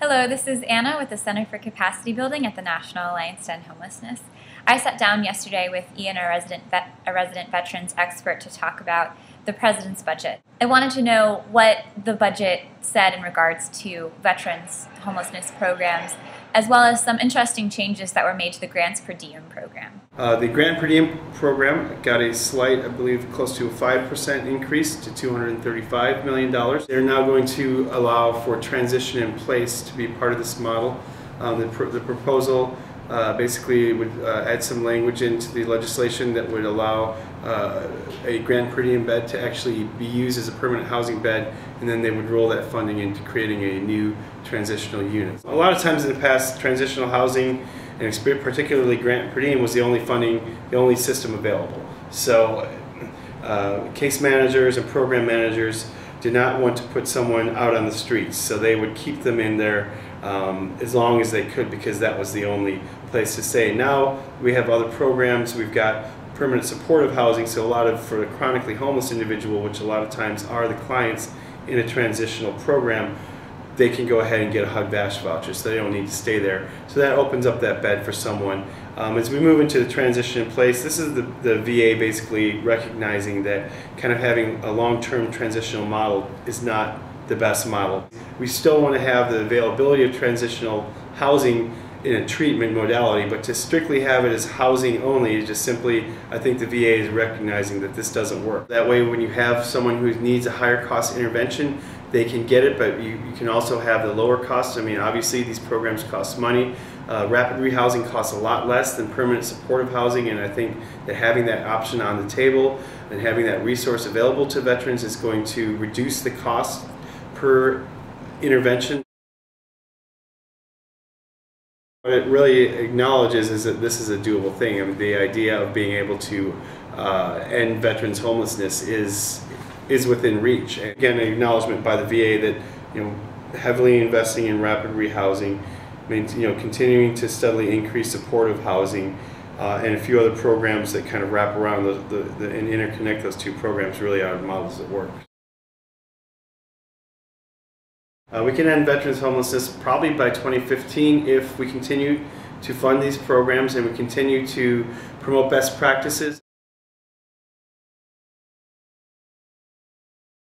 Hello, this is Anna with the Center for Capacity Building at the National Alliance to End Homelessness. I sat down yesterday with Ian, a resident veterans expert, to talk about the President's budget. I wanted to know what the budget said in regards to veterans homelessness programs, as well as some interesting changes that were made to the Grants per Diem program. The Grant per Diem program got a slight, I believe, close to a 5% increase to $235 million. They're now going to allow for transition in place to be part of this model. The proposal basically would add some language into the legislation that would allow a Grant per Diem bed to actually be used as a permanent housing bed, and then they would roll that funding into creating a new transitional unit. A lot of times in the past, transitional housing, and particularly Grant per Diem, was the only funding, the only system available. So case managers and program managers did not want to put someone out on the streets, so they would keep them in there as long as they could, because that was the only place to stay. Now we have other programs. We've got permanent supportive housing, so a lot of, for a chronically homeless individual, which a lot of times are the clients in a transitional program, they can go ahead and get a HUD-VASH voucher, so they don't need to stay there. So that opens up that bed for someone. As we move into the transition in place, this is the VA basically recognizing that kind of having a long-term transitional model is not the best model. We still want to have the availability of transitional housing in a treatment modality, but to strictly have it as housing only is just simply, I think the VA is recognizing that this doesn't work. That way, when you have someone who needs a higher cost intervention, they can get it, but you can also have the lower costs. I mean, obviously these programs cost money. Rapid rehousing costs a lot less than permanent supportive housing, and I think that having that option on the table and having that resource available to veterans is going to reduce the cost per intervention. What it really acknowledges is that this is a doable thing. I mean, the idea of being able to end veterans homelessness is within reach. And again, an acknowledgement by the VA that heavily investing in rapid rehousing, continuing to steadily increase supportive housing, and a few other programs that kind of wrap around and interconnect those two programs really are models that work. We can end veterans homelessness probably by 2015 if we continue to fund these programs and we continue to promote best practices.